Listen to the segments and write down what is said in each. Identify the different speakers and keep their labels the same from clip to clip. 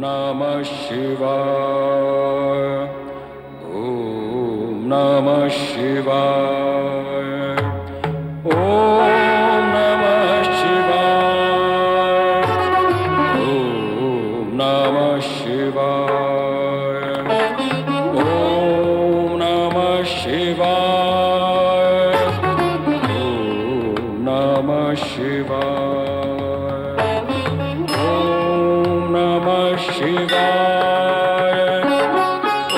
Speaker 1: नमः शिवाय, नमः शिवाय।
Speaker 2: नमः शिवाय, ॐ नमः शिवाय, ॐ नमः शिवाय, ॐ नमः शिवाय, ॐ नमः शिवाय, ॐ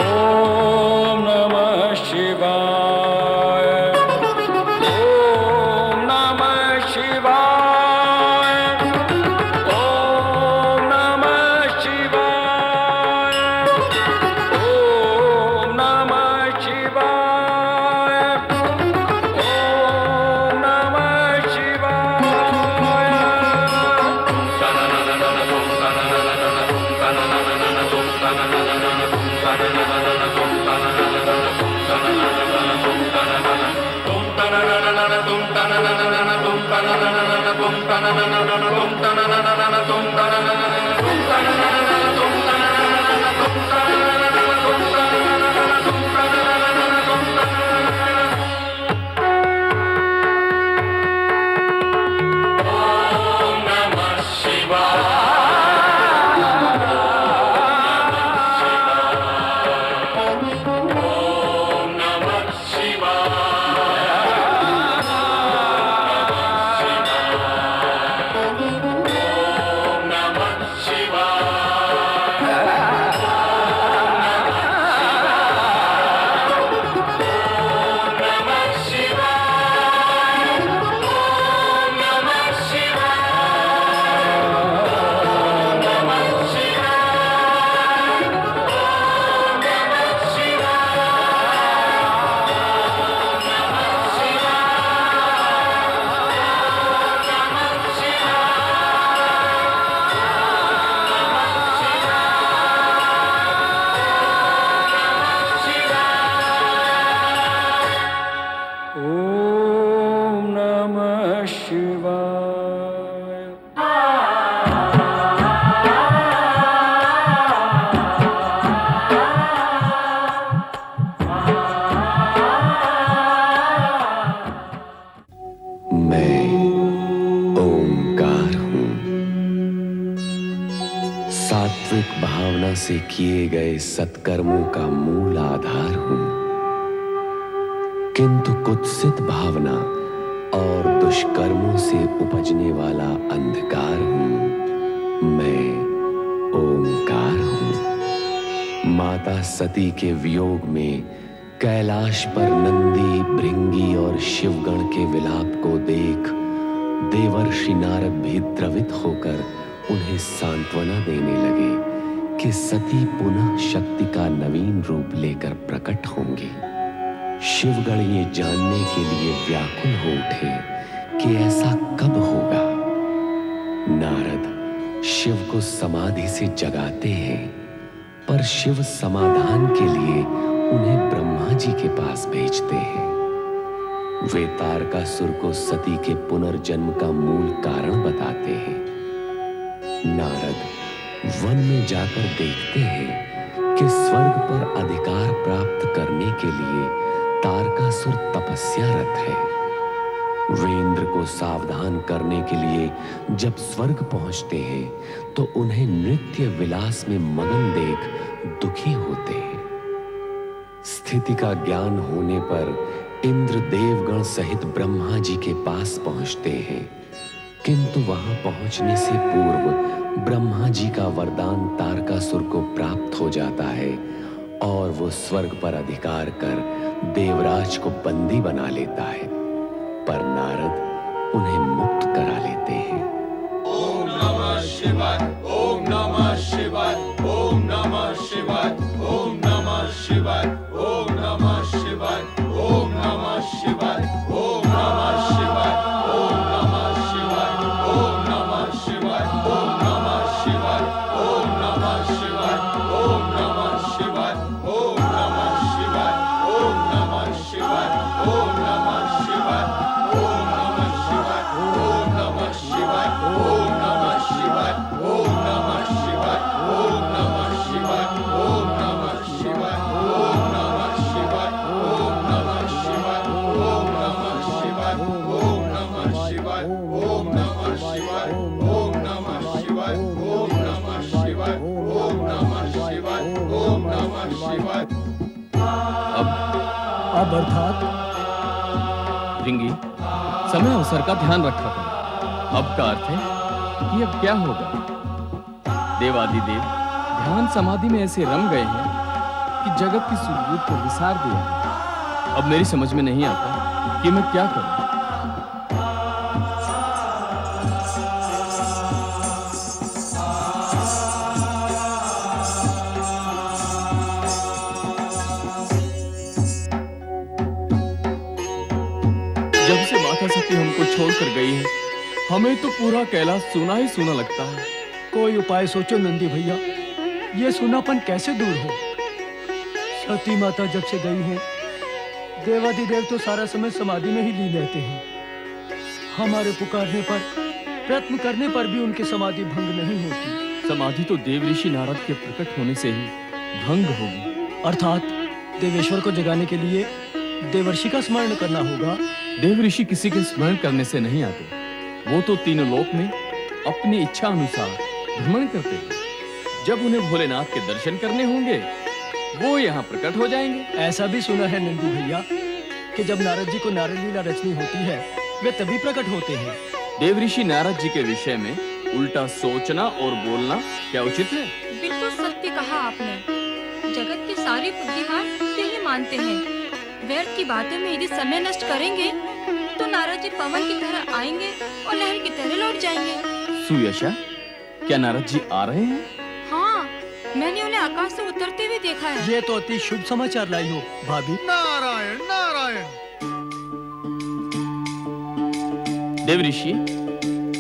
Speaker 2: नमः शिवाय, ॐ नमः शिवाय, ॐ नमः शिवाय, ॐ नमः शिवाय, ॐ नमः शिवाय, ॐ नमः शिवाय, ॐ नमः
Speaker 3: मैं ओंकार हूं। सात्विक भावना से किए गए सत्कर्मों का मूल आधार हूं, किंतु कुत्सित भावना और दुष्कर्मों से उपजने वाला अंधकार हूं। मैं ओंकार हूं। माता सती के वियोग में कैलाश पर नंदी, भृंगी और शिवगण के विलाप को देख देवर्षि नारद भी द्रवित होकर उन्हें सांत्वना देने लगे कि सती पुनः शक्ति का नवीन रूप लेकर प्रकट होंगी। शिवगण ये जानने के लिए व्याकुल हो उठे कि ऐसा कब होगा। नारद शिव को समाधि से जगाते हैं, पर शिव समाधान के लिए उन्हें ब्रह्मा जी के पास भेजते हैं। वे तारकासुर को सती के पुनर्जन्म का मूल कारण बताते हैं। नारद वन में जाकर देखते हैं कि स्वर्ग पर अधिकार प्राप्त करने के लिए तारकासुर तपस्यारत है। वे इंद्र को सावधान करने के लिए जब स्वर्ग पहुंचते हैं तो उन्हें नृत्य विलास में मगन देख दुखी होते हैं। स्थिति का ज्ञान होने पर इंद्र देवगण सहित ब्रह्मा जी के पास पहुंचते हैं, किंतु वहां पहुंचने से पूर्व ब्रह्मा जी का वरदान तारकासुर को प्राप्त हो जाता है और वो स्वर्ग पर अधिकार कर देवराज को बंदी बना लेता है, पर नारद उन्हें मुक्त करा लेते हैं।
Speaker 4: ओम नमः शिवाय, ओम नमः शिवाय, ओम नमः शिवाय, ओम नमः अब अर्थात
Speaker 5: रिंगी, समय अवसर का ध्यान रखा करो। अब का अर्थ है कि अब क्या होगा। देवादिदेव ध्यान समाधि में ऐसे रम गए हैं कि जगत की सुरभूत को विसार दिया है। अब मेरी समझ में नहीं आता कि मैं क्या करूं। जब से माता सती हमको छोड़कर गई है, हमें तो पूरा कैलाश सूना ही सूना लगता है।
Speaker 4: कोई उपाय सोचो नंदी भैया, ये सूनापन कैसे दूर हो। सती माता जब से गई हैं, देवादिदेव तो सारा समय समाधि में ही लीन रहते हैं। हमारे पुकारने पर, प्रयत्न करने पर भी उनकी समाधि भंग नहीं होती।
Speaker 5: समाधि तो देव ऋषि नारद के प्रकट होने से ही भंग होगी।
Speaker 4: अर्थात देवेश्वर को जगाने के लिए देवर्षि का स्मरण करना होगा।
Speaker 5: देव ऋषि किसी के स्मरण करने से नहीं आते। वो तो तीनों लोक में अपनी इच्छा अनुसार भ्रमण करते हैं। जब उन्हें भोलेनाथ के दर्शन करने होंगे, वो यहाँ प्रकट हो जाएंगे।
Speaker 4: ऐसा भी सुना है नंदी भैया कि जब नारद जी को नारद लीला रचनी होती है, वे तभी प्रकट होते हैं।
Speaker 5: देव ऋषि नारद जी के विषय में उल्टा सोचना और बोलना क्या उचित है?
Speaker 6: बिल्कुल सत्य कहा आपने। जगत के सारे बुद्धिमान यही मानते हैं। व्यर्थ की बातों में यदि समय नष्ट करेंगे तो नारद जी पवन की तरह आएंगे और लहर की तरह लौट जाएंगे।
Speaker 5: सुयशा, क्या नारद जी आ रहे हैं?
Speaker 6: हाँ, मैंने उन्हें आकाश से उतरते हुए देखा है।
Speaker 4: ये तो अति शुभ समाचार लाई हो भाभी।
Speaker 2: नारायण नारायण।
Speaker 5: देव ऋषि,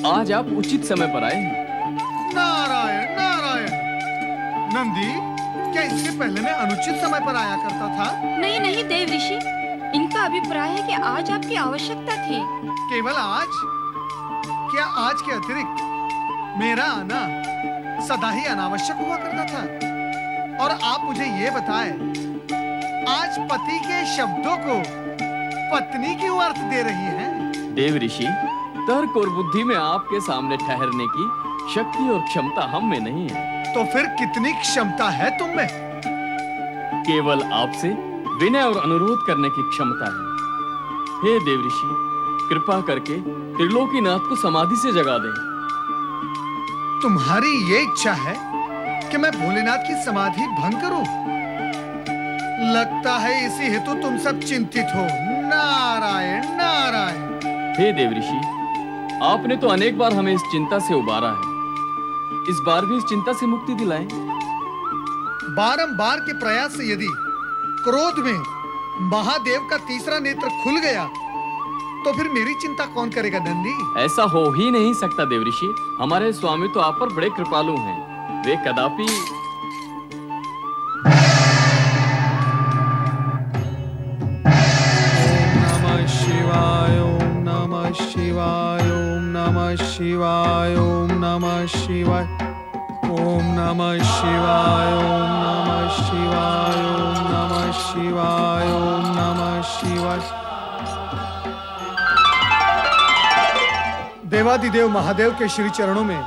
Speaker 5: आज आप उचित समय पर आए हैं।
Speaker 2: नारायण नारायण। नंदी, क्या इससे पहले मैं अनुचित समय पर आया करता था?
Speaker 6: नहीं नहीं देव ऋषि, इनका अभिप्राय है कि आज आपकी आवश्यकता थी।
Speaker 2: केवल आज? क्या आज के अतिरिक्त मेरा आना सदा ही अनावश्यक हुआ करता था? और आप मुझे ये बताएं, आज पति के शब्दों को पत्नी क्यों अर्थ दे रही हैं?
Speaker 5: देव ऋषि, तर्क और बुद्धि में आपके सामने ठहरने की शक्ति और क्षमता हम में नहीं है।
Speaker 2: तो फिर कितनी क्षमता है तुम में?
Speaker 5: केवल आपसे विनय और अनुरोध करने की क्षमता है। हे देव ऋषि, कृपा करके त्रिलोकीनाथ को समाधि से जगा दें।
Speaker 2: तुम्हारी ये इच्छा है कि मैं भोलेनाथ की समाधि भंग करूं? लगता है इसी हेतु तुम सब चिंतित हो। नारायण नारायण।
Speaker 5: हे देव ऋषि, आपने तो अनेक बार हमें इस चिंता से उबारा है। इस बार भी इस चिंता से मुक्ति दिलाएं।
Speaker 2: बारंबार के प्रयास से यदि क्रोध में महादेव का तीसरा नेत्र खुल गया तो फिर मेरी चिंता कौन करेगा नंदी?
Speaker 5: ऐसा हो ही नहीं सकता देव ऋषि। हमारे स्वामी तो आप पर बड़े कृपालु हैं। वे कदापि
Speaker 7: नमः शिवाय ओम नमः शिवाय ओम नमः शिवाय ओम नमः शिवाय ओम नमः शिवाय ओम नमः शिवाय ओम नमः शिवाय ओम नमः शिवाय।
Speaker 2: देवादिदेव महादेव के श्री चरणों में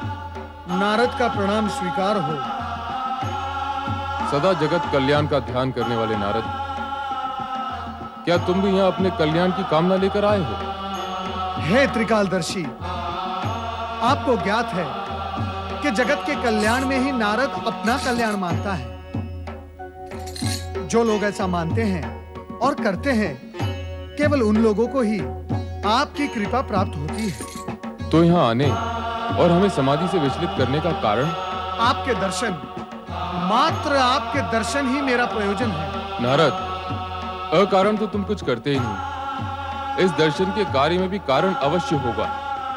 Speaker 2: नारद का प्रणाम स्वीकार हो।
Speaker 8: सदा जगत कल्याण का ध्यान करने वाले नारद, क्या तुम भी यहाँ अपने कल्याण की कामना लेकर आए हो?
Speaker 2: हे त्रिकालदर्शी, आपको ज्ञात है कि जगत के कल्याण में ही नारद अपना कल्याण मानता है। जो लोग ऐसा मानते हैं और करते हैं, केवल उन लोगों को ही आपकी कृपा प्राप्त होती है।
Speaker 8: तो यहाँ आने और हमें समाधि से विचलित करने का कारण?
Speaker 2: आपके दर्शन, मात्र आपके दर्शन ही मेरा प्रयोजन है।
Speaker 8: नारद, अकारण तो तुम कुछ करते ही नहीं। इस दर्शन के कार्य में भी कारण अवश्य होगा।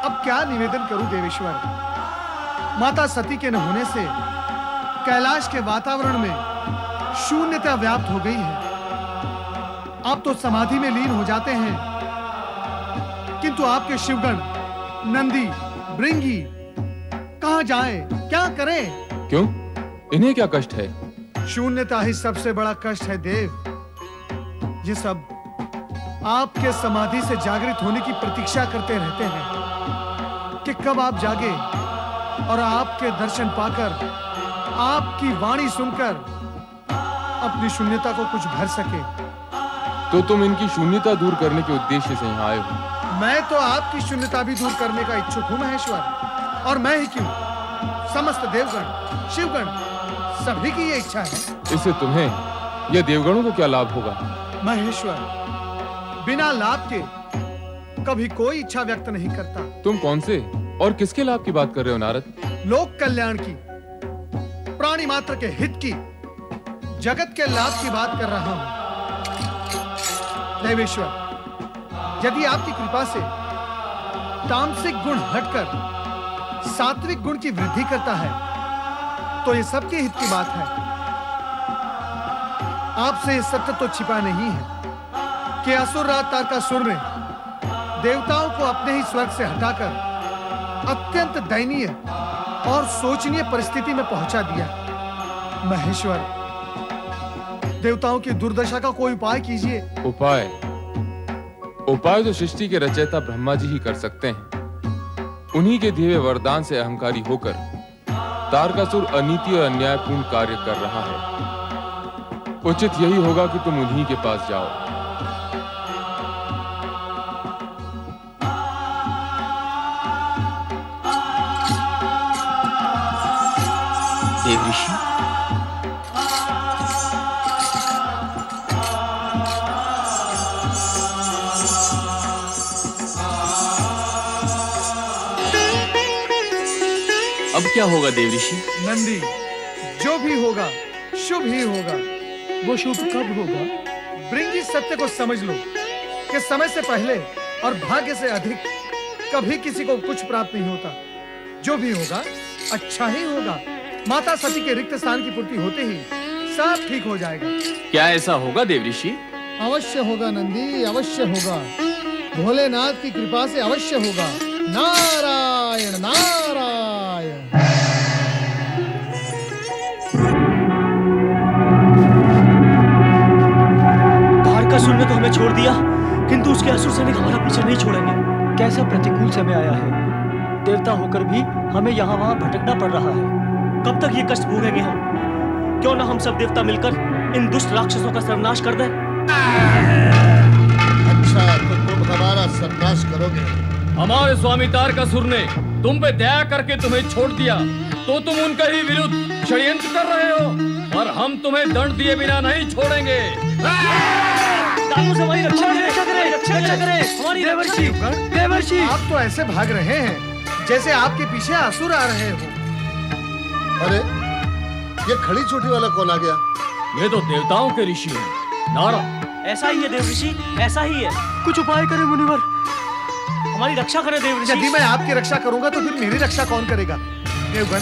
Speaker 2: अब क्या निवेदन करूं देवेश्वर? माता सती के न होने से कैलाश के वातावरण में शून्यता व्याप्त हो गई है। आप तो समाधि में लीन हो जाते हैं, किंतु आपके शिवगण नंदी, भृंगी कहां जाएं, क्या करें?
Speaker 8: क्यों? इन्हें क्या कष्ट है?
Speaker 2: शून्यता ही सबसे बड़ा कष्ट है देव। ये सब आपके समाधि से जागृत होने की प्रतीक्षा करते रहते हैं कि कब आप जागे और आपके दर्शन पाकर, आपकी वाणी सुनकर अपनी शून्यता को कुछ भर सके।
Speaker 8: तो तुम इनकी शून्यता दूर करने के उद्देश्य से यहाँ आए हो।
Speaker 2: मैं तो आपकी शून्यता भी दूर करने का इच्छुक हूं महेश्वर, और मैं ही क्यों, समस्त देवगण, शिवगण, सभी की ये इच्छा है।
Speaker 8: इससे तुम्हें या देवगणों को क्या लाभ होगा?
Speaker 2: महेश्वर, बिना लाभ के कभी कोई इच्छा व्यक्त नहीं करता।
Speaker 8: तुम कौन से और किसके लाभ की बात कर रहे हो नारद?
Speaker 2: लोक कल्याण की, प्राणी मात्र के हित की, जगत के लाभ की बात कर रहा हूं। देवेश्वर, यदि आपकी कृपा से तामसिक गुण हटकर सात्विक गुण की वृद्धि करता है तो ये सबके हित की बात है। आपसे ये सत्य तो छिपा नहीं है कि असुर राज तारकासुर ने देवताओं को अपने ही स्वर्ग से हटाकर अत्यंत दयनीय और शोचनीय परिस्थिति में पहुंचा दिया। महेश्वर, देवताओं की दुर्दशा का कोई उपाय कीजिए।
Speaker 8: उपाय तो सृष्टि के रचयिता ब्रह्मा जी ही कर सकते हैं। उन्हीं के दिए हुए वरदान से अहंकारी होकर तारकासुर अनीति और अन्यायपूर्ण कार्य कर रहा है। उचित यही होगा कि तुम उन्हीं के पास जाओ।
Speaker 5: देव ऋषि, अब क्या होगा देव ऋषि?
Speaker 2: नंदी, जो भी होगा शुभ ही होगा।
Speaker 4: वो शुभ कब होगा?
Speaker 2: भृंगी, सत्य को समझ लो कि समय से पहले और भाग्य से अधिक कभी किसी को कुछ प्राप्त नहीं होता। जो भी होगा अच्छा ही होगा। माता सती के रिक्त स्थान की पूर्ति होते ही सब ठीक हो जाएगा।
Speaker 5: क्या ऐसा होगा देव ऋषि?
Speaker 2: अवश्य होगा नंदी, अवश्य होगा। भोलेनाथ की कृपा से अवश्य होगा। नारायण नारायण।
Speaker 9: तारकासुर ने तो हमें छोड़ दिया, किंतु उसके असुर सैनिक हमारा पीछा नहीं छोड़ेंगे।
Speaker 4: कैसा प्रतिकूल समय आया है। देवता होकर भी हमें यहाँ वहाँ भटकना पड़ रहा है।
Speaker 9: कब तक ये कष्ट भोगेंगे हम? क्यों ना हम सब देवता मिलकर इन दुष्ट राक्षसों का सर्वनाश कर दें?
Speaker 10: अच्छा, तो तुम हमारा सर्वनाश करोगे?
Speaker 5: हमारे स्वामी तारकासुर ने तुम पे दया करके तुम्हें छोड़ दिया, तो तुम उनके ही विरुद्ध षड्यंत्र कर रहे हो, और हम तुम्हें दंड दिए बिना नहीं छोड़ेंगे।
Speaker 9: दानव से हमारी रक्षा करें, रक्षा करें, हमारी
Speaker 4: देवर्षि, देवर्षि,
Speaker 2: आप तो ऐसे भाग रहे हैं जैसे आपके पीछे असुर आ रहे हो।
Speaker 10: अरे, ये खड़ी चोटी वाला कौन आ गया?
Speaker 5: ये तो देवताओं के ऋषि हैं। नारद,
Speaker 9: ऐसा ही है देव ऋषि, ऐसा ही है।
Speaker 4: कुछ उपाय करें मुनिवर।
Speaker 9: हमारी रक्षा करें देव ऋषि।
Speaker 2: यदि मैं आपकी रक्षा करूंगा तो फिर मेरी रक्षा कौन करेगा? देवगण,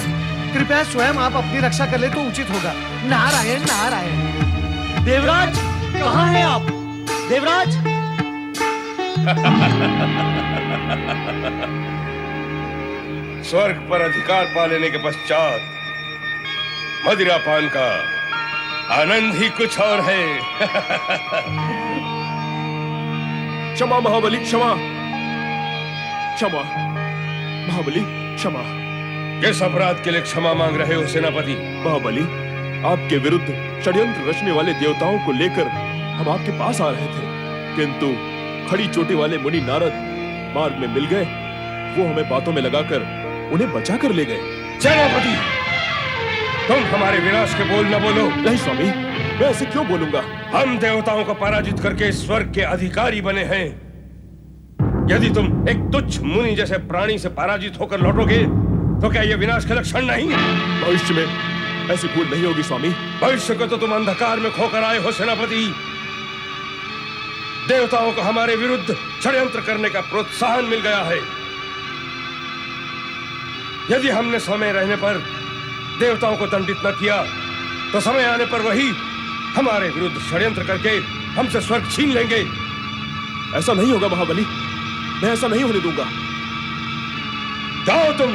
Speaker 2: कृपया स्वयं आप अपनी रक्षा कर ले तो उचित होगा। नारायण नारायण।
Speaker 9: देवराज, कहाँ हैं आप? देवराज,
Speaker 11: स्वर्ग पर अधिकार पा लेने के पश्चात मदिरा पान का आनंद ही कुछ और है।
Speaker 8: क्षमा महाबली, क्षमा। क्षमा महाबली, क्षमा।
Speaker 11: किस अपराध के लिए क्षमा मांग रहे हो सेनापति?
Speaker 8: महाबली, आपके विरुद्ध षड्यंत्र रचने वाले देवताओं को लेकर हम आपके पास आ रहे थे, किंतु खड़ी चोटी वाले मुनि नारद मार्ग में मिल गए। वो हमें बातों में लगाकर उन्हें बचा कर ले गए।
Speaker 11: सेनापति, तुम हमारे विनाश के बोल न बोलो।
Speaker 8: नहीं स्वामी, मैं ऐसे क्यों बोलूंगा?
Speaker 11: हम देवताओं को पराजित करके स्वर्ग के अधिकारी बने हैं। यदि तुम एक तुच्छ मुनि जैसे प्राणी से पराजित होकर लौटोगे तो क्या यह विनाश का लक्षण नहीं?
Speaker 8: भविष्य में ऐसी भूल नहीं होगी स्वामी।
Speaker 11: भविष्य को तो तुम अंधकार में खोकर आए हो सेनापति। देवताओं को हमारे विरुद्ध षड्यंत्र करने का प्रोत्साहन मिल गया है। यदि हमने समय रहने पर देवताओं को दंडित न किया तो समय आने पर वही हमारे विरुद्ध षड्यंत्र करके हमसे स्वर्ग छीन लेंगे।
Speaker 8: ऐसा नहीं होगा महाबली, मैं ऐसा नहीं होने दूंगा।
Speaker 11: जाओ तुम।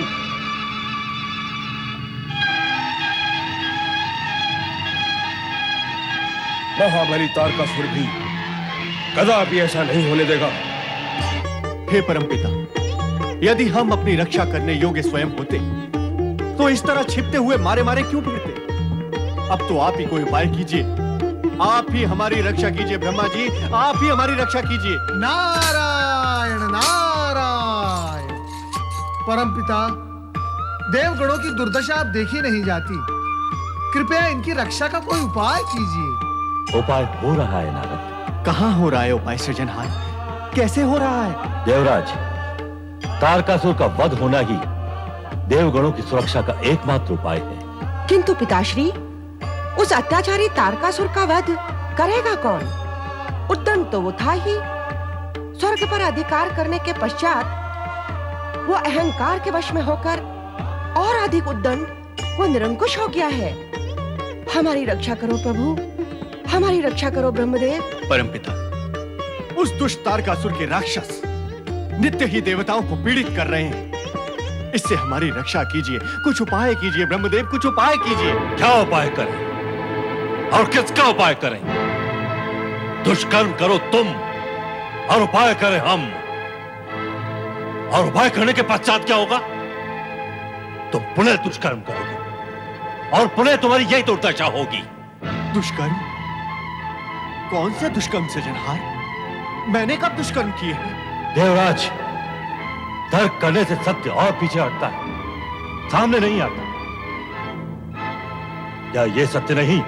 Speaker 11: महाबली तारकासुर भी कदापि ऐसा नहीं होने देगा।
Speaker 12: हे परमपिता, यदि हम अपनी रक्षा करने योग्य स्वयं होते तो इस तरह छिपते हुए मारे मारे क्यों फिरते? अब तो आप ही कोई उपाय कीजिए आप ही हमारी रक्षा कीजिए ब्रह्मा जी, आप ही हमारी रक्षा कीजिए।
Speaker 2: नारायण नारायण। परमपिता, देवगणों की दुर्दशा अब देखी नहीं जाती, कृपया इनकी रक्षा का कोई उपाय कीजिए।
Speaker 13: उपाय हो रहा है नारद।
Speaker 12: कहाँ हो रहा है उपाय सृजनहार? कैसे हो रहा है?
Speaker 13: देवराज, तारकासुर का वध होना ही देवगणों की सुरक्षा का एकमात्र उपाय है।
Speaker 14: किंतु पिताश्री, उस अत्याचारी तारकासुर का वध करेगा कौन? उद्दंड तो वो था ही। स्वर्ग पर अधिकार करने के पश्चात वो अहंकार के वश में होकर और अधिक उद्दंड, वो निरंकुश हो गया है। हमारी रक्षा करो प्रभु, हमारी रक्षा करो ब्रह्मदेव।
Speaker 12: परमपिता, उस दुष्ट तारकासुर के राक्षस नित्य ही देवताओं को पीड़ित कर रहे हैं। इससे हमारी रक्षा कीजिए, कुछ उपाय कीजिए ब्रह्मदेव, कुछ उपाय कीजिए।
Speaker 13: क्या उपाय करें और किसका उपाय करें? दुष्कर्म करो तुम और उपाय करें हम। और उपाय करने के पश्चात क्या होगा? तुम पुनः दुष्कर्म करोगे और पुनः तुम्हारी यही दुर्दशा होगी।
Speaker 12: दुष्कर्म? कौन से दुष्कर्म सृजनहार? मैंने कब दुष्कर्म किए हैं?
Speaker 13: देवराज, तर्क करने से सत्य और पीछे हटता है, सामने नहीं आता। क्या यह सत्य नहीं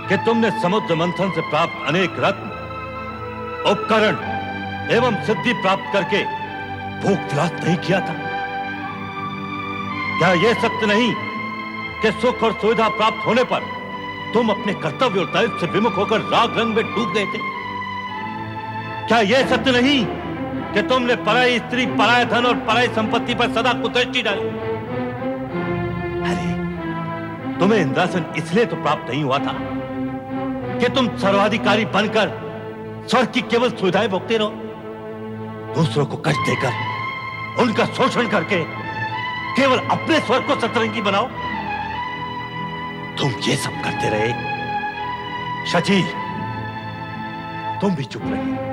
Speaker 13: कि तुमने समुद्र मंथन से प्राप्त अनेक रत्न, उपकरण एवं सिद्धि प्राप्त करके भूख विलास नहीं किया था? क्या यह सत्य नहीं कि सुख और सुविधा प्राप्त होने पर तुम अपने कर्तव्य और दायित्व से विमुख होकर राग रंग में डूब गए थे? क्या यह सत्य नहीं कि तुमने पराई स्त्री, पराय धन और पराई संपत्ति पर सदा कुदृष्टि डाली? अरे, तुम्हें इंद्रासन इसलिए तो प्राप्त नहीं हुआ था कि तुम सर्वाधिकारी बनकर स्वर्ग की केवल सुविधाएं भोगते रहो, दूसरों को कष्ट देकर, उनका शोषण करके केवल अपने स्वर्ग को सतरंगी बनाओ। तुम ये सब करते रहे। शची, तुम भी चुप रहे।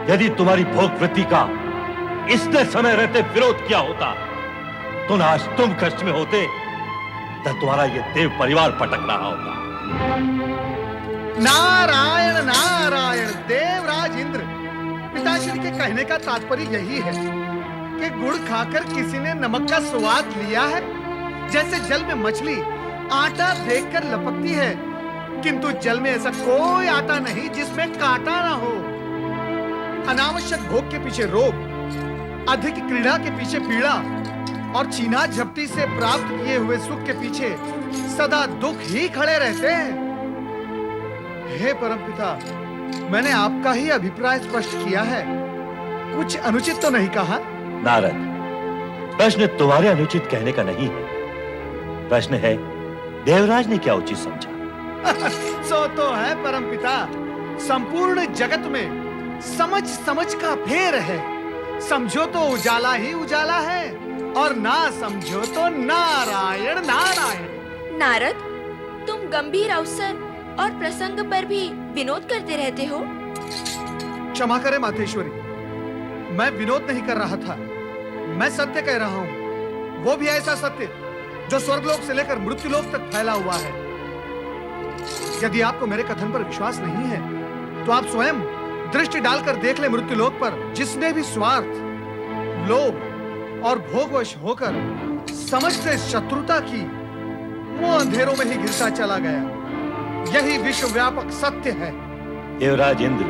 Speaker 13: यदि तुम्हारी भोग वृत्ति का इसने समय रहते विरोध किया होता तो न आज तुम कष्ट में होते, तब तुम्हारा ये देव परिवार भटक रहा होता।
Speaker 2: नारायण नारायण। देवराज इंद्र, पिताश्री के कहने का तात्पर्य यही है कि गुड़ खाकर किसी ने नमक का स्वाद लिया है। जैसे जल में मछली आटा देखकर लपकती है, किंतु जल में ऐसा कोई आटा नहीं जिसमें कांटा ना हो। अनावश्यक भोग के पीछे रोग, अधिक क्रीड़ा के पीछे पीड़ा और छीना झपटी से प्राप्त किए हुए सुख के पीछे सदा दुख ही खड़े रहते हैं। हे परमपिता, मैंने आपका ही अभिप्राय स्पष्ट किया है, कुछ अनुचित तो नहीं कहा?
Speaker 13: नारद, प्रश्न तुम्हारे अनुचित कहने का नहीं है, प्रश्न है देवराज ने क्या उचित समझा।
Speaker 2: सो तो है परमपिता, संपूर्ण जगत में समझ समझ का फेर है। समझो तो उजाला ही उजाला है और ना समझो तो नारायण नारायण।
Speaker 6: नारद, तुम गंभीर अवसर और प्रसंग पर भी विनोद करते रहते हो।
Speaker 2: क्षमा करें मातेश्वरी, मैं विनोद नहीं कर रहा था, मैं सत्य कह रहा हूं, वो भी ऐसा सत्य जो स्वर्गलोक से लेकर मृत्युलोक तक फैला हुआ है। यदि आपको मेरे कथन पर विश्वास नहीं है तो आप स्वयं दृष्टि डालकर देख ले मृत्युलोक पर। जिसने भी स्वार्थ, लोभ और भोगवश होकर समझ से शत्रुता की, वो अंधेरों में ही गिरता चला गया। यही विश्वव्यापक सत्य है।
Speaker 13: देवराज इंद्र,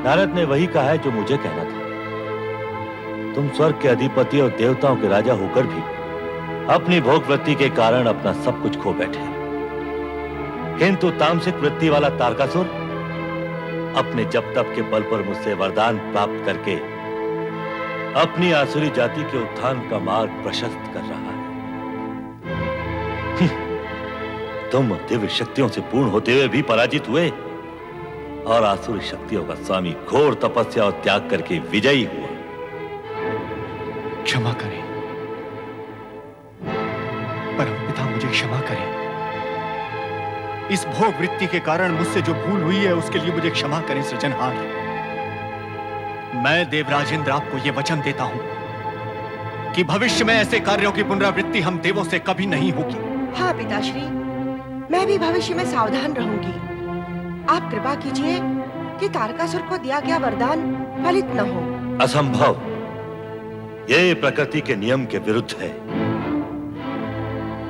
Speaker 13: नारद ने वही कहा है जो मुझे कहना था। तुम स्वर्ग के अधिपति और देवताओं के राजा होकर भी अपनी भोग वृत्ति के कारण अपना सब कुछ खो बैठे, किंतु तामसिक वृत्ति वाला तारकासुर अपने जप तप के बल पर मुझसे वरदान प्राप्त करके अपनी आसुरी जाति के उत्थान का मार्ग प्रशस्त कर रहा है। तुम दिव्य शक्तियों से पूर्ण होते हुए भी पराजित हुए और आसुरी शक्तियों का स्वामी घोर तपस्या और त्याग करके विजयी हुआ।
Speaker 12: क्षमा करें परमपिता, मुझे क्षमा करें। इस भोग वृत्ति के कारण मुझसे जो भूल हुई है उसके लिए मुझे क्षमा करें सृजनहार। मैं देवराज इंद्र आपको यह वचन देता हूं कि भविष्य में ऐसे कार्यों की पुनरावृत्ति हम देवों से कभी नहीं होगी।
Speaker 14: हाँ पिताश्री, मैं भी भविष्य में सावधान रहूंगी। आप कृपा कीजिए कि तारकासुर को दिया गया वरदान फलित न हो।
Speaker 13: असंभव, ये प्रकृति के नियम के विरुद्ध है।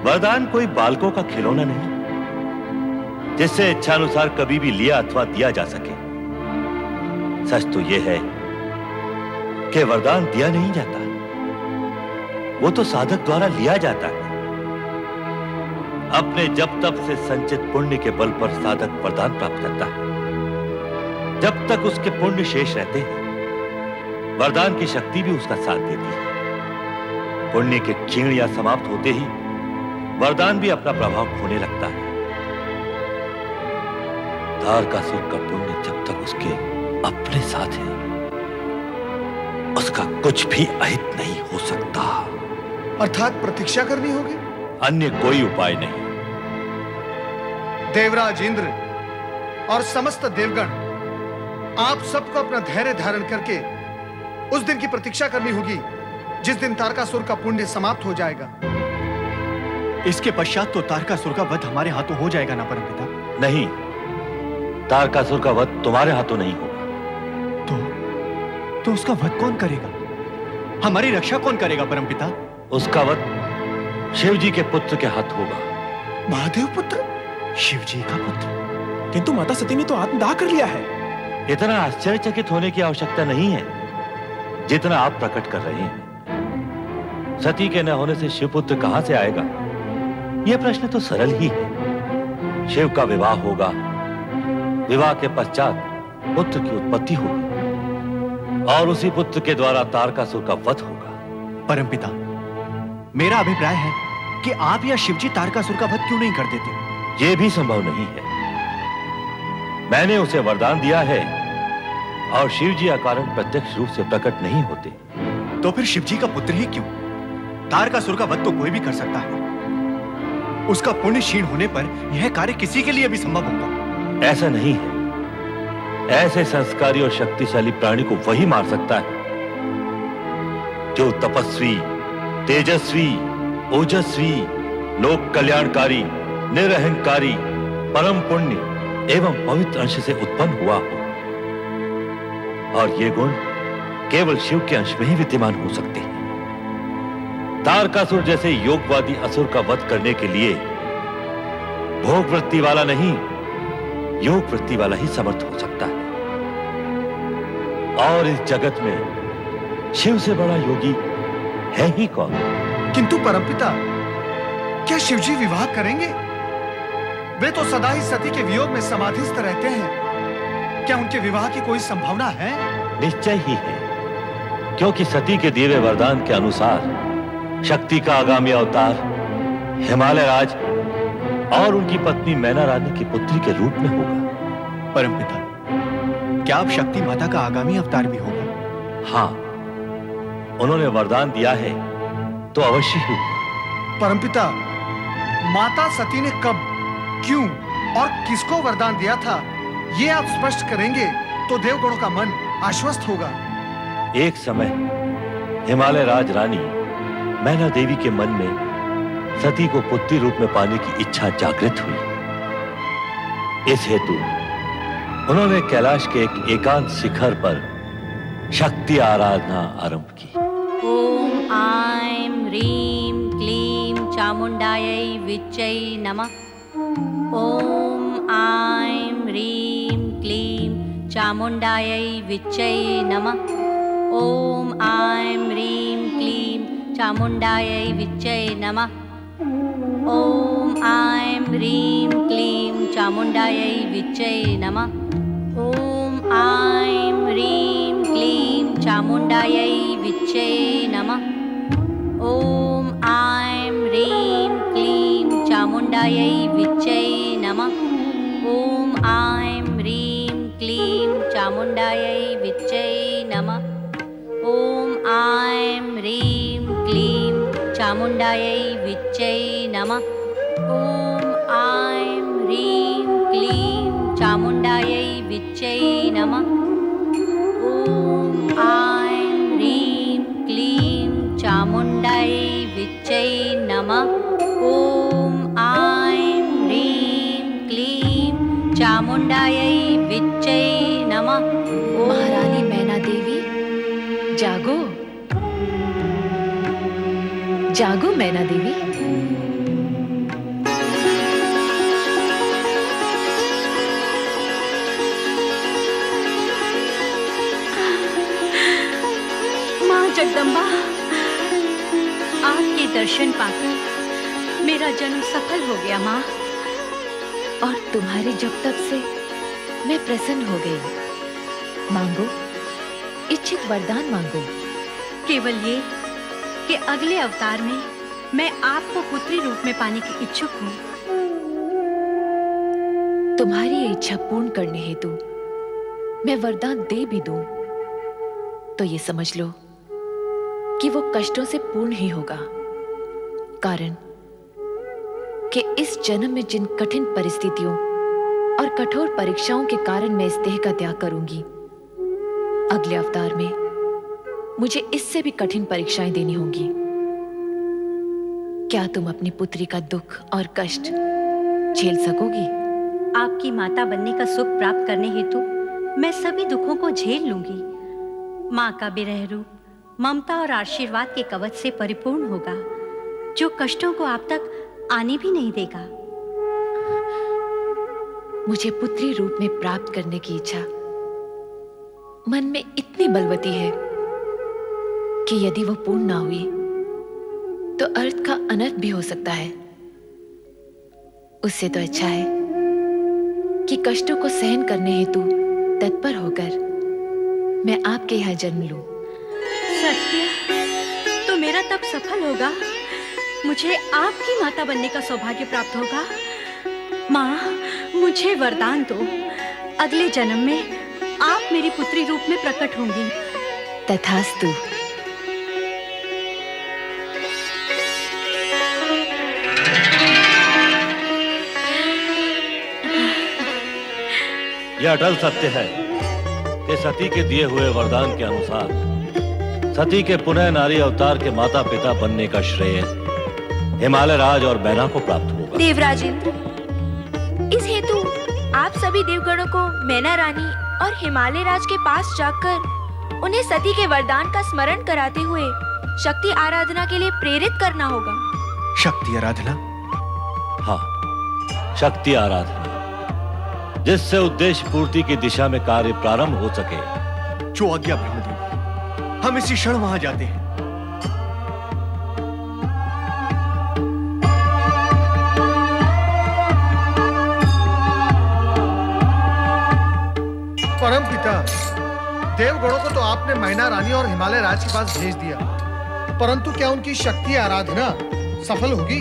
Speaker 13: वरदान कोई बालकों का खिलौना नहीं जिससे इच्छानुसार कभी भी लिया अथवा दिया जा सके। सच तो यह है कि वरदान दिया नहीं जाता, वो तो साधक द्वारा लिया जाता है। अपने जब तब से संचित पुण्य के बल पर साधक वरदान प्राप्त करता है। जब तक उसके पुण्य शेष रहते हैं, वरदान की शक्ति भी उसका साथ देती है। पुण्य के क्षीण या समाप्त होते ही वरदान भी अपना प्रभाव खोने लगता है। तारकासुर का पुण्य जब तक उसके अपने साथ है, उसका कुछ भी अहित नहीं हो सकता।
Speaker 2: अर्थात प्रतीक्षा करनी होगी।
Speaker 13: अन्य कोई उपाय नहीं।
Speaker 2: देवराज इंद्र और समस्त देवगण, आप सबको अपना धैर्य धारण करके उस दिन की प्रतीक्षा करनी होगी जिस दिन तारकासुर का पुण्य समाप्त हो जाएगा।
Speaker 12: इसके पश्चात तो तारकासुर का वध हमारे हाथों हो जाएगा ना परमपिता?
Speaker 13: नहीं, तारकासुर का वध तुम्हारे हाथों नहीं होगा।
Speaker 12: तो उसका वध कौन करेगा? हमारी रक्षा कौन करेगा परमपिता?
Speaker 13: उसका वध शिव जी के पुत्र के हाथ होगा।
Speaker 2: महादेव पुत्र?
Speaker 12: शिव जी का पुत्र?
Speaker 7: किंतु माता सती ने तो आत्मदाह कर लिया है।
Speaker 13: इतना आश्चर्यचकित होने की आवश्यकता नहीं है जितना आप प्रकट कर रहे हैं। सती के न होने से शिवपुत्र कहां से आएगा? यह प्रश्न तो सरल ही है। शिव का विवाह होगा, विवाह के पश्चात पुत्र की उत्पत्ति होगी और उसी पुत्र के द्वारा तारकासुर का वध होगा।
Speaker 12: परमपिता, मेरा अभिप्राय है कि आप या शिवजी तारकासुर का वध क्यों नहीं कर देते?
Speaker 13: यह भी संभव नहीं है। मैंने उसे वरदान दिया है और शिवजी अकारण प्रत्यक्ष रूप से प्रकट नहीं होते।
Speaker 12: तो फिर शिवजी का पुत्र ही क्यों? तारकासुर का वध तो कोई भी कर सकता है। उसका पुण्य क्षीण होने पर यह कार्य किसी के लिए भी संभव होगा।
Speaker 13: ऐसा नहीं है। ऐसे संस्कारी और शक्तिशाली प्राणी को वही मार सकता है जो तपस्वी, तेजस्वी, ओजस्वी, लोक कल्याणकारी, निरहंकारी, परम पुण्य एवं पवित्र अंश से उत्पन्न हुआ हो। और ये गुण केवल शिव के अंश में ही विद्यमान हो सकते हैं। तारकासुर जैसे योगवादी असुर का वध करने के लिए भोग वृत्ति वाला नहीं, योग वृत्ति वाला ही समर्थ हो सकता है। और इस जगत में शिव से बड़ा योगी है ही कौन?
Speaker 2: किंतु परमपिता, क्या शिवजी विवाह करेंगे? वे तो सदा ही सती के वियोग में समाधिस्थ रहते हैं। क्या उनके विवाह की कोई संभावना है?
Speaker 13: निश्चय ही है, क्योंकि सती के दिए हुए वरदान के अनुसार शक्ति का आगामी अवतार हिमालय राज और उनकी पत्नी मैना रानी की पुत्री के रूप में होगा।
Speaker 12: परमपिता, क्या आप शक्ति माता का आगामी अवतार भी होगा?
Speaker 13: हाँ, उन्होंने वरदान दिया है तो अवश्य ही।
Speaker 2: परमपिता, माता सती ने कब, क्यों और किसको वरदान दिया था, ये आप स्पष्ट करेंगे तो देवगणों का मन आश्वस्त होगा।
Speaker 13: एक समय हिमालय राज रानी मैना देवी के मन में सती को पुत्री रूप में पाने की इच्छा जागृत हुई। इस हेतु उन्होंने कैलाश के एक एकांत शिखर पर शक्ति आराधना आरंभ की।
Speaker 6: ओम आईं ह्रीं क्लीं चामुंडायै विच्चै नमः। ओम आईं ह्रीं क्लीं चामुंडायै विच्चै नमः। ओम आईं ह्रीं क्लीं चामुंडायै विच्चै नमः। ओम आईं ह्रीं क्लीं चामुंडायै विच्चै नमः। ओम आईं ह्रीं क्लीं चामुंडायै विच्चै नमः। ओम आईं ह्रीं क्लीं चामुंडायै विच्चै नमः। ओम आईं ह्रीं क्लीं चामुंडायै विच्चै नमः। ओम आईं ह्रीं क्लीं चामुंडायै विच्चै नमः। ओम आईं ह्रीं क्लीं चामुंडायै विच्चै नमः। ओम आईं ह्रीं क्लीं चामुंडायै विच्चै नमः। ओम आईं ह्रीं चामुंडायै विच्चै नमः।
Speaker 15: महारानी मैना देवी, जागो जागो मैना देवी।
Speaker 6: माँ जगदम्बा, आपके दर्शन पाकर मेरा जन्म सफल हो गया माँ।
Speaker 15: और तुम्हारे जब तक से मैं प्रसन्न हो गई। मांगो, इच्छित वरदान मांगो।
Speaker 6: केवल ये कि अगले अवतार में मैं आपको पुत्री रूप में पाने की इच्छुक हूँ।
Speaker 15: तुम्हारी ये इच्छा पूर्ण करने हेतु मैं वरदान दे भी दूं तो ये समझ लो कि वो कष्टों से पूर्ण ही होगा। कारण कि इस जन्म में जिन कठिन परिस्थितियों और कठोर परीक्षाओं के कारण मैं इस देह का त्याग करूंगी, अगले अवतार में मुझे इससे भी कठिन परीक्षाएं देनी होंगी। क्या तुम अपनी पुत्री का दुख और कष्ट झेल सकोगी?
Speaker 6: आपकी माता बनने का सुख प्राप्त करने हेतु मैं सभी दुखों को झेल लूंगी। माँ का विरह रूप ममता और आशीर्वाद के कवच से परिपूर्ण होगा, जो कष्टों को आप तक आने भी नहीं देगा।
Speaker 15: मुझे पुत्री रूप में प्राप्त करने की इच्छा मन में इतनी बलवती है कि यदि वो पूर्ण ना हुई तो अर्थ का अनर्थ भी हो सकता है। उससे तो अच्छा है कि कष्टों को सहन करने हेतु तत्पर होकर मैं आपके यहाँ जन्म लूं।
Speaker 6: सत्य तो मेरा तब सफल होगा, मुझे आपकी माता बनने का सौभाग्य प्राप्त होगा। माँ, मुझे वरदान दो, अगले जन्म में आप मेरी पुत्री रूप में प्रकट होंगी।
Speaker 15: तथास्तु।
Speaker 13: यह अटल सत्य है कि सती के दिए हुए वरदान के अनुसार सती के पुनः नारी अवतार के माता पिता बनने का श्रेय हिमालय राज और मैना को प्राप्त होगा।
Speaker 15: देवराजेंद्र, इस हेतु आप सभी देवगणों को मैना रानी और हिमालय राज के पास जाकर उन्हें सती के वरदान का स्मरण कराते हुए शक्ति आराधना के लिए प्रेरित करना होगा।
Speaker 12: शक्ति आराधना?
Speaker 13: हाँ, शक्ति आराधना, जिससे उद्देश्य पूर्ति की दिशा में कार्य प्रारंभ हो सके।
Speaker 12: जो आज्ञा ब्रह्मदेव, हम इसी क्षण वहां जाते हैं।
Speaker 2: परम पिता, देवगणों को तो आपने मैना रानी और हिमालय राज के पास भेज दिया, परंतु क्या उनकी शक्ति आराधना सफल होगी?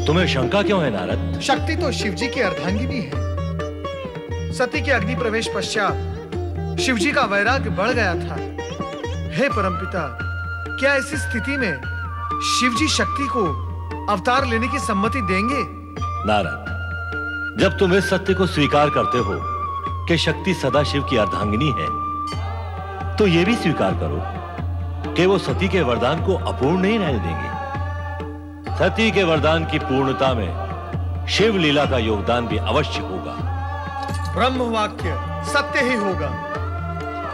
Speaker 13: तुम्हें शंका क्यों है नारद?
Speaker 2: शक्ति तो शिवजी की अर्धांगिनी है। सती के अग्नि प्रवेश पश्चात शिवजी का वैराग्य बढ़ गया था। हे परमपिता, क्या ऐसी स्थिति में शिवजी शक्ति को अवतार लेने की सम्मति देंगे?
Speaker 13: नारद, जब तुम इस सत्य को स्वीकार करते हो कि शक्ति सदा शिव की अर्धांगिनी है, तो यह भी स्वीकार करो कि वो सती के वरदान को अपूर्ण नहीं रहने देंगे। सती के वरदान की पूर्णता में शिव लीला का योगदान भी अवश्य होगा।
Speaker 2: ब्रह्म वाक्य सत्य ही होगा।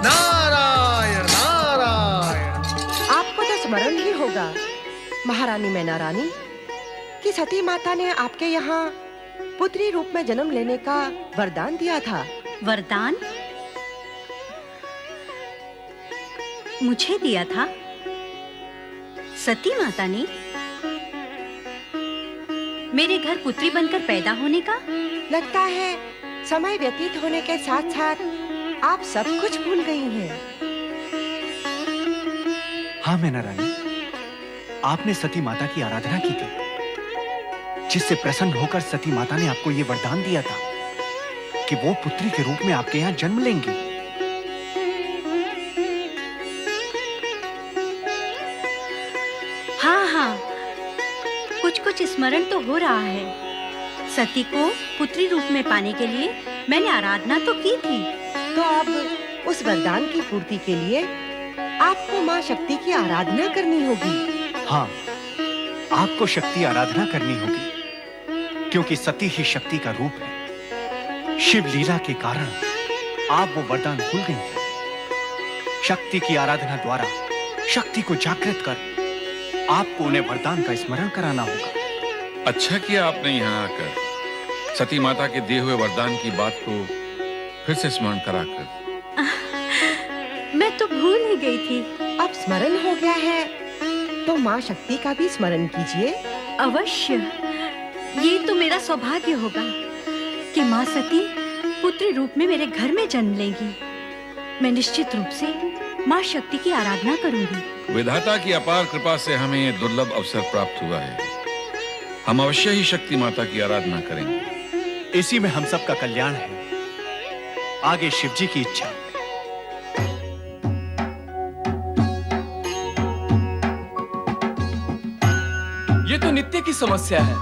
Speaker 2: नारायण नारायण।
Speaker 14: आपको तो स्मरण ही होगा महारानी मैना रानी कि सती माता ने आपके यहाँ पुत्री रूप में जन्म लेने का वरदान दिया था।
Speaker 6: वरदान मुझे दिया था? सती माता ने मेरे घर पुत्री बनकर पैदा होने का?
Speaker 14: लगता है समय व्यतीत होने के साथ साथ आप सब कुछ भूल गई हैं।
Speaker 12: हाँ मैना रानी, आपने सती माता की आराधना की थी, जिससे प्रसन्न होकर सती माता ने आपको ये वरदान दिया था कि वो पुत्री के रूप में आपके यहाँ जन्म लेंगी।
Speaker 6: हाँ, कुछ कुछ स्मरण तो हो रहा है। सती को पुत्री रूप में पाने के लिए मैंने आराधना तो की थी।
Speaker 14: तो अब उस वरदान की पूर्ति के लिए आपको माँ शक्ति की आराधना करनी होगी।
Speaker 12: हाँ, आपको शक्ति आराधना करनी होगी, क्योंकि सती ही शक्ति का रूप है शिव लीला के कारण आप वो वरदान भूल गई हैं। शक्ति की आराधना द्वारा शक्ति को जागृत कर आपको उन्हें वरदान का स्मरण कराना होगा।
Speaker 16: अच्छा किया आपने यहाँ आकर सती माता के दिए हुए वरदान की बात को फिर से स्मरण कराकर।
Speaker 17: मैं तो भूल ही गई थी।
Speaker 14: अब स्मरण हो गया है तो माँ शक्ति का भी स्मरण कीजिए।
Speaker 17: अवश्य, ये तो मेरा सौभाग्य होगा कि माँ सती पुत्री रूप में मेरे घर में जन्म लेंगी। मैं निश्चित रूप से माँ शक्ति की आराधना करूंगी।
Speaker 16: विधाता की अपार कृपा से हमें ये दुर्लभ अवसर प्राप्त हुआ है। हम अवश्य ही शक्ति माता की आराधना करेंगे।
Speaker 12: इसी में हम सबका कल्याण है। आगे शिव जी की इच्छा।
Speaker 5: ये तो नित्य की समस्या है।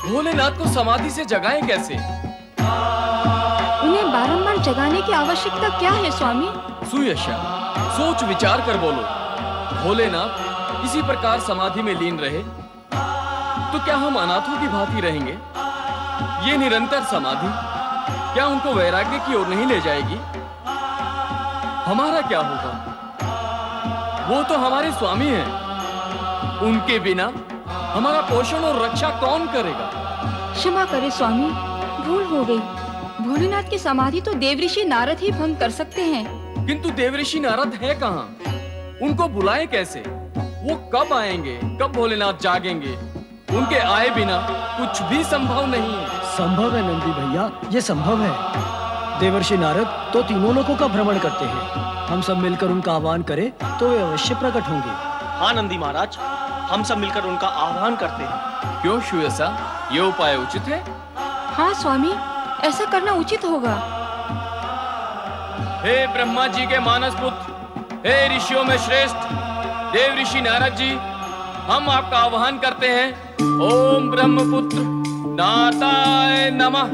Speaker 5: भोलेनाथ को समाधि से जगाएं कैसे?
Speaker 6: उन्हें बारंबार जगाने की आवश्यकता क्या है स्वामी?
Speaker 5: सुयशा, सोच विचार कर बोलो। भोलेनाथ इसी प्रकार समाधि में लीन रहे तो क्या हम अनाथों की भांति रहेंगे? ये निरंतर समाधि क्या उनको वैराग्य की ओर नहीं ले जाएगी? हमारा क्या होगा? वो तो हमारे स्वामी हैं। उनके बिना हमारा पोषण और रक्षा कौन करेगा?
Speaker 6: क्षमा करे स्वामी, भूल हो गई। भोलेनाथ की समाधि तो देवऋषि नारद ही भंग कर सकते हैं।
Speaker 5: किंतु देवऋषि नारद है कहाँ? उनको बुलाएं कैसे? वो कब आएंगे? कब भोलेनाथ जागेंगे? उनके आए बिना कुछ भी संभव नहीं है।
Speaker 4: संभव है नंदी भैया, ये संभव है। देवर्षि नारद तो तीनों लोकों का भ्रमण करते हैं। हम सब मिलकर उनका आह्वान करें तो वे अवश्य प्रकट होंगे।
Speaker 9: हाँ नंदी महाराज, हम सब मिलकर उनका आह्वान करते हैं।
Speaker 5: क्यों सुयसा, ये उपाय उचित है?
Speaker 6: हाँ स्वामी, ऐसा करना उचित होगा।
Speaker 5: हे ब्रह्मा जी के मानस पुत्र, हे ऋषियों में श्रेष्ठ देव ऋषि नारद जी, हम आपका आह्वान करते हैं। ओम ब्रह्मपुत्र नारदाय नमः।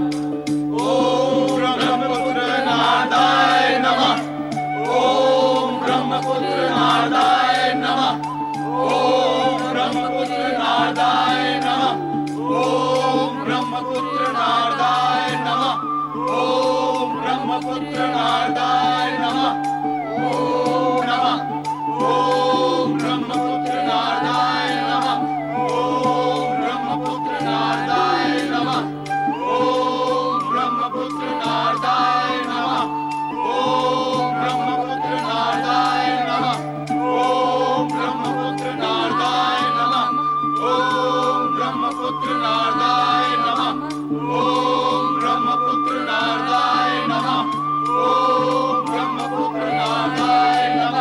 Speaker 1: ओम ब्रह्मपुत्र नारदाय नमः। ओम ब्रह्मपुत्र नारदाय नमः। ओम ब्रह्मपुत्र नारदाय नमः। ओम ब्रह्मपुत्र नारदाय नमः। ओम ब्रह्मपुत्र नारदाय नमः। ओम नमः। ओम ब्रह्मपुत्र नारदाय नमः। ओम ब्रह्मपुत्र नारदाय नमः। ओम ब्रह्मपुत्र नारदाय नमः। ओम ब्रह्मपुत्र नारदाय नमः। ओम ब्रह्मपुत्र नारदाय नमः। ओम ब्रह्मपुत्र नारदाय नमः। ओम ब्रह्मपुत्र नारदाय नमः। ओम ब्रह्मपुत्र नारदाय नमः।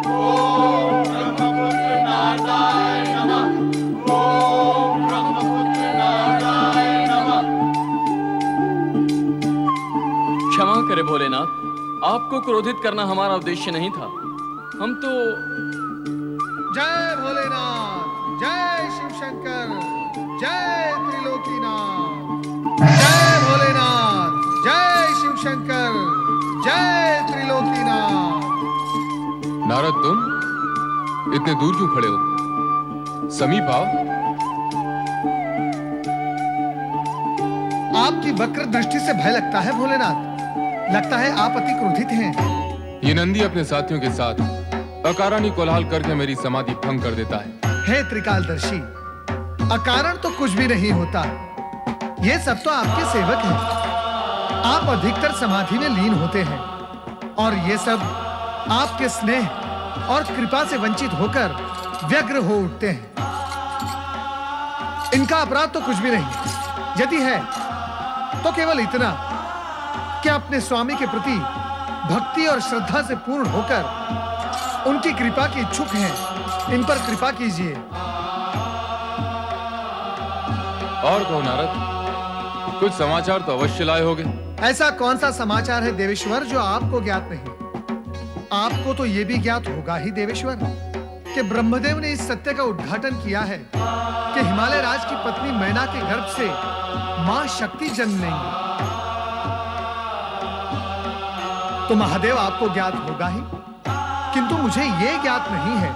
Speaker 1: ओम ब्रह्मपुत्र नारदाय नमः। ओम ब्रह्मपुत्र नारदाय नमः।
Speaker 5: क्षमा करे भोलेनाथ, आपको क्रोधित करना हमारा उद्देश्य नहीं था। हम तो
Speaker 2: जय भोलेनाथ, जय शिव शंकर, जय त्रिलोकीनाथ। जय भोलेनाथ, जय शिव शंकर, जय त्रिलोकीनाथ।
Speaker 8: नारद, तुम इतने दूर क्यों खड़े हो? समीप आओ।
Speaker 2: आपकी वक्र दृष्टि से भय लगता है भोलेनाथ। लगता है आप अति क्रोधित हैं।
Speaker 8: ये नंदी अपने साथियों के साथ अकारण कोलाहल करके मेरी समाधि भंग कर देता है।
Speaker 2: हे त्रिकालदर्शी, अकारण तो कुछ भी नहीं होता। ये सब तो आपके सेवक हैं। आप अधिकतर समाधि में लीन होते हैं और ये सब आपके स्नेह और कृपा से वंचित होकर व्यग्र हो उठते हैं। इनका अपराध तो कुछ भी नहीं। यदि है तो केवल इतना कि अपने स्वामी के प्रति भक्ति और श्रद्धा से पूर्ण होकर उनकी कृपा के इच्छुक हैं। इन पर कृपा कीजिए।
Speaker 8: और कहो नारद, कुछ समाचार तो अवश्य लाए होगे।
Speaker 2: ऐसा कौन सा समाचार है देवेश्वर जो आपको ज्ञात नहीं? आपको तो यह भी ज्ञात होगा ही देवेश्वर कि ब्रह्मदेव ने इस सत्य का उद्घाटन किया है कि हिमालय राज की पत्नी मैना के गर्भ से मां शक्ति जन्म लेंगी। तो महादेव आपको ज्ञात होगा ही, किंतु मुझे यह ज्ञात नहीं है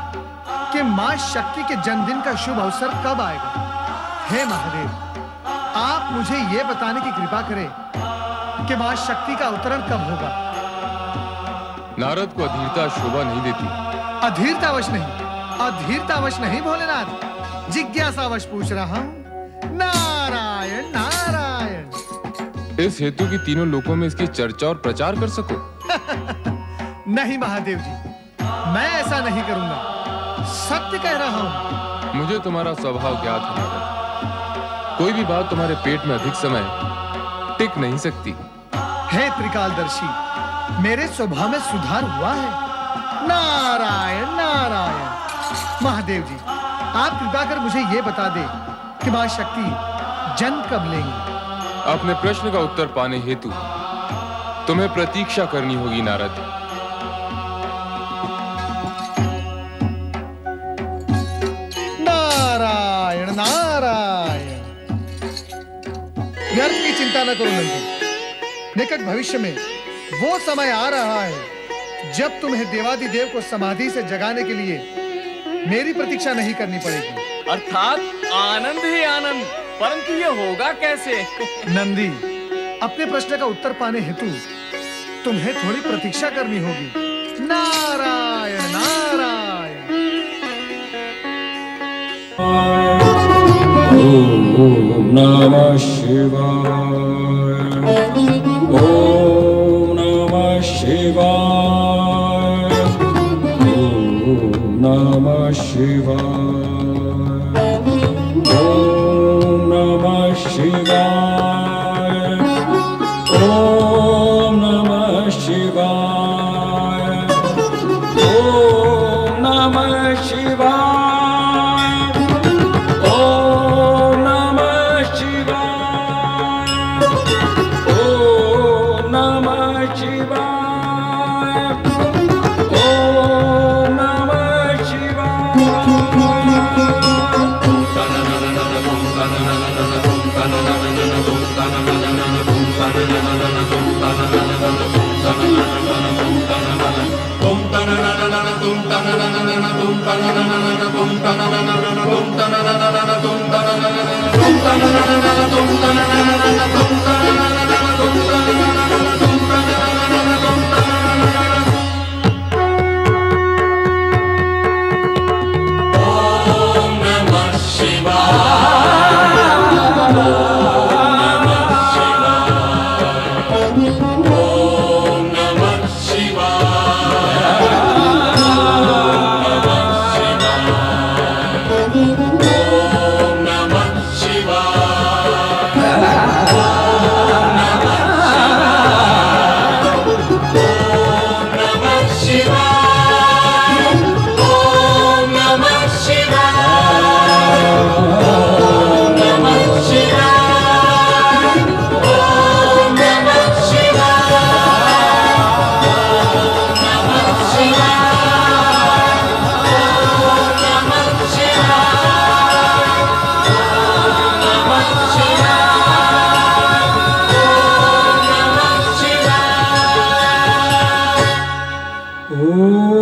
Speaker 2: कि मां शक्ति के जन्मदिन का शुभ अवसर कब आएगा। हे महादेव, आप मुझे यह बताने की कृपा करें कि मां शक्ति का अवतरण कब होगा।
Speaker 18: नारद को अधीरता शोभा नहीं देती।
Speaker 2: अधीरतावश नहीं भोलेनाथ, जिज्ञासावश पूछ रहा हूं। नारायण नारायण।
Speaker 18: इस हेतु की तीनों लोकों में इसकी चर्चा और प्रचार कर सको।
Speaker 2: नहीं महादेव जी, मैं ऐसा नहीं करूंगा, सत्य कह रहा हूं।
Speaker 18: मुझे तुम्हारा स्वभाव ज्ञात है नारद। कोई भी बात तुम्हारे पेट में अधिक समय टिक नहीं सकती।
Speaker 2: हे त्रिकालदर्शी, मेरे स्वभाव में सुधार हुआ है। नारायण नारायण। महादेव जी, आप कृपा कर मुझे ये बता दे कि मां शक्ति जन्म कब लेंगी।
Speaker 18: अपने प्रश्न का उत्तर पाने हेतु तुम्हें प्रतीक्षा करनी होगी नारद।
Speaker 2: नारायण नारायण। व्यर्थ की चिंता न करो नंदी, निकट भविष्य में वो समय आ रहा है जब तुम्हें देवादिदेव को समाधि से जगाने के लिए मेरी प्रतीक्षा नहीं करनी पड़ेगी।
Speaker 5: अर्थात आनंद ही आनंद, परंतु ये होगा कैसे?
Speaker 2: नंदी, अपने प्रश्न का उत्तर पाने हेतु तुम्हें थोड़ी प्रतीक्षा करनी होगी। नारायण नारायण।
Speaker 1: ओम नमः शिवाय। ओम नमः शिवाय। ओम नमः शिवाय। ओम नमः शिवाय। ओम नमः शिवाय। ओम नमः शिवाय। Oh